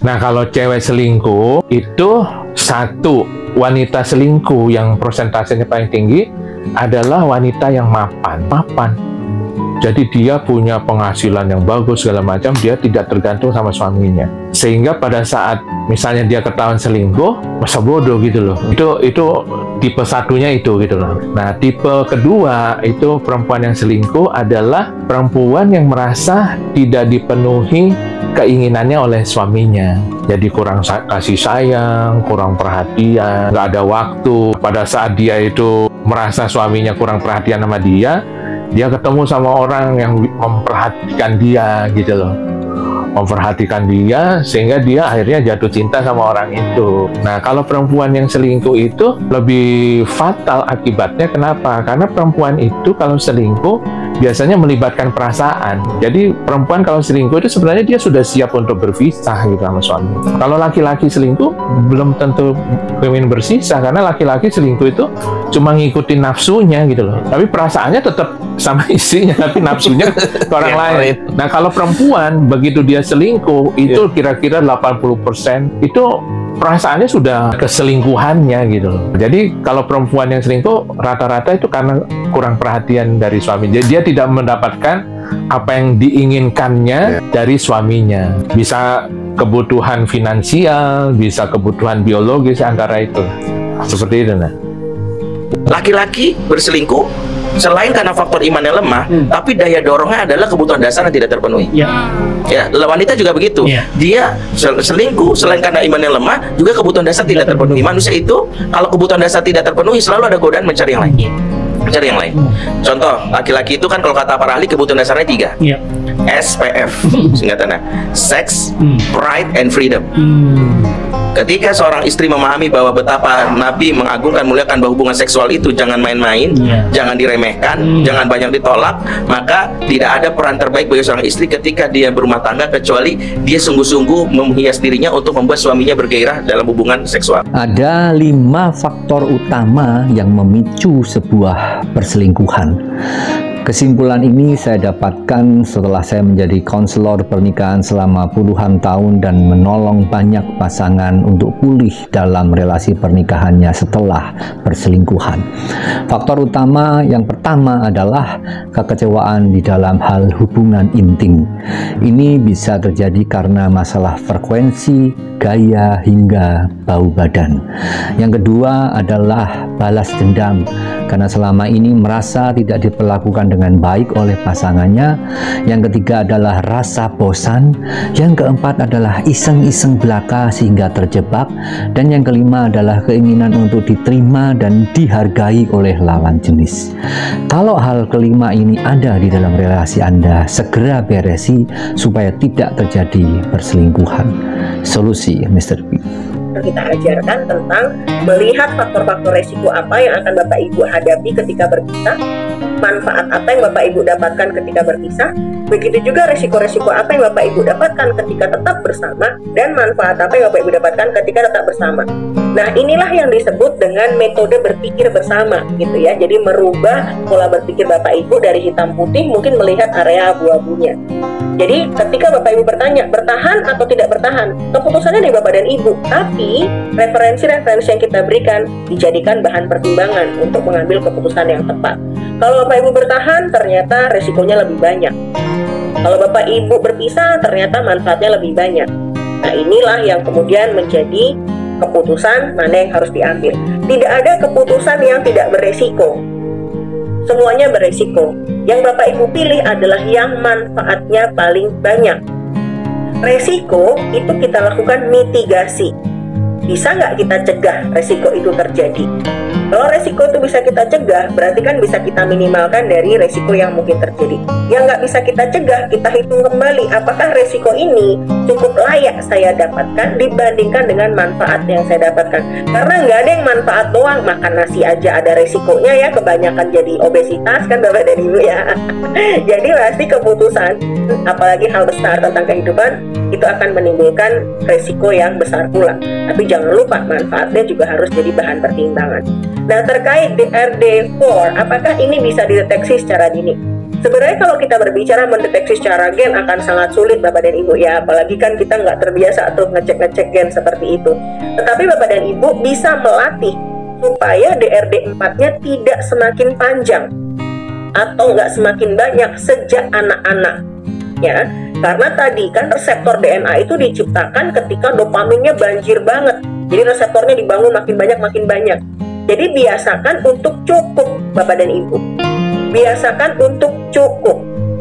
Nah, kalau cewek selingkuh itu satu, wanita selingkuh yang persentasenya paling tinggi adalah wanita yang mapan. Jadi dia punya penghasilan yang bagus segala macam, dia tidak tergantung sama suaminya. Sehingga pada saat misalnya dia ketahuan selingkuh, masa bodoh gitu loh. Itu tipe satunya itu gitu loh. Nah, tipe kedua itu perempuan yang selingkuh adalah perempuan yang merasa tidak dipenuhi keinginannya oleh suaminya. Jadi kurang kasih sayang, kurang perhatian, nggak ada waktu. Pada saat dia itu merasa suaminya kurang perhatian sama dia ketemu sama orang yang memperhatikan dia gitu loh. Memperhatikan dia sehingga dia akhirnya jatuh cinta sama orang itu. Nah, kalau perempuan yang selingkuh itu lebih fatal akibatnya. Kenapa? Karena perempuan itu kalau selingkuh biasanya melibatkan perasaan. Jadi perempuan kalau selingkuh itu sebenarnya dia sudah siap untuk berpisah gitu sama suami. Kalau laki-laki selingkuh belum tentu ingin berpisah, karena laki-laki selingkuh itu cuma ngikutin nafsunya gitu loh. Tapi perasaannya tetap sama istrinya, tapi nafsunya ke orang lain. Nah, kalau perempuan begitu dia selingkuh itu kira-kira 80% itu perasaannya sudah keselingkuhannya gitu loh. Jadi kalau perempuan yang selingkuh rata-rata itu karena kurang perhatian dari suami. Jadi dia tidak mendapatkan apa yang diinginkannya dari suaminya. Bisa kebutuhan finansial, bisa kebutuhan biologis antara itu. Seperti itu. Nah, laki-laki berselingkuh selain karena faktor imannya lemah, tapi daya dorongnya adalah kebutuhan dasar yang tidak terpenuhi. Ya, wanita juga begitu. Dia selingkuh selain karena imannya lemah, juga kebutuhan dasar tidak terpenuhi. Manusia itu kalau kebutuhan dasar tidak terpenuhi selalu ada godaan mencari yang lain. Mencari yang lain. Contoh, laki-laki itu kan kalau kata para ahli kebutuhan dasarnya 3. SPF, singkatannya Sex, Pride, and Freedom. Ketika seorang istri memahami bahwa betapa Nabi mengagungkan, muliakan bahwa hubungan seksual itu jangan main-main, jangan diremehkan, jangan banyak ditolak, maka tidak ada peran terbaik bagi seorang istri ketika dia berumah tangga kecuali dia sungguh-sungguh menghias dirinya untuk membuat suaminya bergairah dalam hubungan seksual. Ada 5 faktor utama yang memicu sebuah perselingkuhan. Kesimpulan ini saya dapatkan setelah saya menjadi konselor pernikahan selama puluhan tahun dan menolong banyak pasangan untuk pulih dalam relasi pernikahannya setelah perselingkuhan. Faktor utama yang pertama adalah kekecewaan di dalam hal hubungan intim. Ini bisa terjadi karena masalah frekuensi, gaya, hingga bau badan. Yang kedua adalah balas dendam, karena selama ini merasa tidak diperlakukan dengan baik oleh pasangannya. Yang ketiga adalah rasa bosan. Yang keempat adalah iseng-iseng belaka sehingga terjebak. Dan yang kelima adalah keinginan untuk diterima dan dihargai oleh lawan jenis. Kalau hal kelima ini ada di dalam relasi Anda, segera beresi supaya tidak terjadi perselingkuhan. Solusi Mr. P. Kita ajarkan tentang melihat faktor-faktor resiko apa yang akan Bapak Ibu hadapi ketika berpisah, manfaat apa yang Bapak Ibu dapatkan ketika berpisah, begitu juga resiko-resiko apa yang Bapak Ibu dapatkan ketika tetap bersama, dan manfaat apa yang Bapak Ibu dapatkan ketika tetap bersama. Nah, inilah yang disebut dengan metode berpikir bersama gitu ya. Jadi merubah pola berpikir Bapak Ibu dari hitam putih mungkin melihat area abu-abunya. Jadi ketika Bapak Ibu bertanya bertahan atau tidak bertahan, keputusannya dari Bapak dan Ibu, tapi referensi-referensi yang kita berikan dijadikan bahan pertimbangan untuk mengambil keputusan yang tepat. Kalau Bapak Ibu bertahan, ternyata resikonya lebih banyak. Kalau Bapak Ibu berpisah, ternyata manfaatnya lebih banyak. Nah, inilah yang kemudian menjadi keputusan mana yang harus diambil. Tidak ada keputusan yang tidak beresiko. Semuanya beresiko. Yang Bapak Ibu pilih adalah yang manfaatnya paling banyak. Resiko itu kita lakukan mitigasi. Bisa nggak kita cegah resiko itu terjadi? Kalau resiko itu bisa kita cegah, berarti kan bisa kita minimalkan dari resiko yang mungkin terjadi. Yang nggak bisa kita cegah, kita hitung kembali apakah resiko ini cukup layak saya dapatkan dibandingkan dengan manfaat yang saya dapatkan. Karena nggak ada yang manfaat doang, makan nasi aja ada resikonya ya, kebanyakan jadi obesitas kan Bapak dan Ibu ya. Jadi pasti keputusan, apalagi hal besar tentang kehidupan, itu akan menimbulkan resiko yang besar pula. Tapi jangan lupa manfaatnya juga harus jadi bahan pertimbangan. Nah, terkait DRD4, apakah ini bisa dideteksi secara dini? Sebenarnya kalau kita berbicara mendeteksi secara gen akan sangat sulit Bapak dan Ibu ya, apalagi kan kita nggak terbiasa tuh ngecek gen seperti itu. Tetapi Bapak dan Ibu bisa melatih supaya DRD4-nya tidak semakin panjang atau nggak semakin banyak sejak anak-anak ya, karena tadi kan reseptor DNA itu diciptakan ketika dopaminnya banjir banget, jadi reseptornya dibangun makin banyak. Jadi biasakan untuk cukup Bapak dan Ibu, biasakan untuk cukup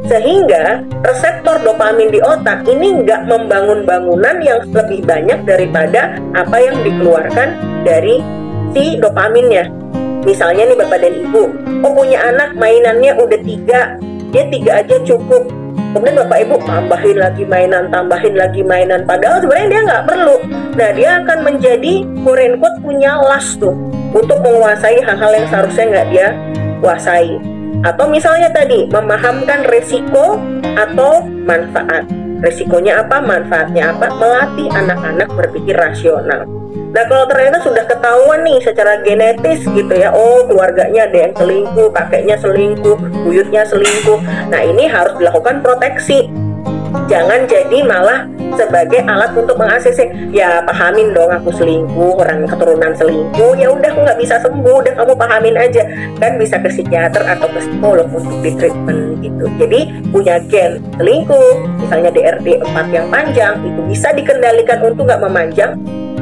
sehingga reseptor dopamin di otak ini nggak membangun bangunan yang lebih banyak daripada apa yang dikeluarkan dari si dopaminnya. Misalnya nih Bapak dan Ibu, punya anak mainannya udah 3, dia 3 aja cukup. Kemudian Bapak Ibu tambahin lagi mainan, padahal sebenarnya dia nggak perlu. Nah, dia akan menjadi quote-unquote punya las tuh untuk menguasai hal-hal yang seharusnya nggak dia kuasai. Atau misalnya tadi memahamkan resiko atau manfaat. Resikonya apa, manfaatnya apa, melatih anak-anak berpikir rasional. Nah, kalau ternyata sudah ketahuan nih secara genetis gitu ya, oh keluarganya ada yang selingkuh, kakeknya selingkuh, buyutnya selingkuh. Nah, ini harus dilakukan proteksi. Jangan jadi malah sebagai alat untuk meng-ACC. Ya pahamin dong aku selingkuh, orang keturunan selingkuh. Ya udah aku nggak bisa sembuh, udah kamu pahamin aja. Kan bisa ke psikiater atau ke psikolog untuk di treatment gitu. Jadi punya gen selingkuh, misalnya DRD4 yang panjang, itu bisa dikendalikan untuk nggak memanjang.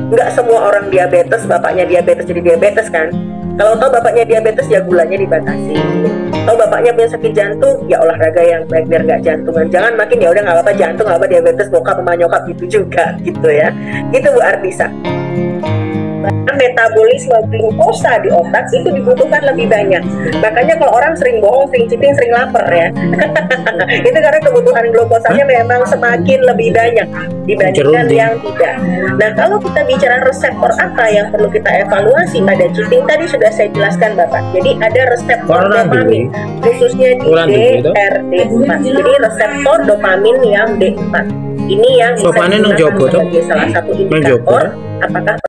Nggak semua orang diabetes, bapaknya diabetes jadi diabetes kan. Kalau tahu bapaknya diabetes ya gulanya dibatasi. Tahu bapaknya punya sakit jantung ya olahraga yang baik biar nggak jantungan. Jangan makin ya udah nggak apa-apa jantung, nggak apa diabetes, bokap sama nyokap gitu juga gitu ya. Gitu Bu Artisa. Bahkan metabolisme glukosa di otak itu dibutuhkan lebih banyak. Makanya kalau orang sering bohong, sering cheating, sering lapar ya. Itu karena kebutuhan glukosanya memang semakin lebih banyak dibandingkan yang tidak. Nah, kalau kita bicara reseptor apa yang perlu kita evaluasi pada cheating tadi sudah saya jelaskan Bapak. Jadi ada reseptor dopamin khususnya di DRD4. Jadi reseptor dopamin yang D4. Ini yang bisa digunakan sebagai salah satu indikator apakah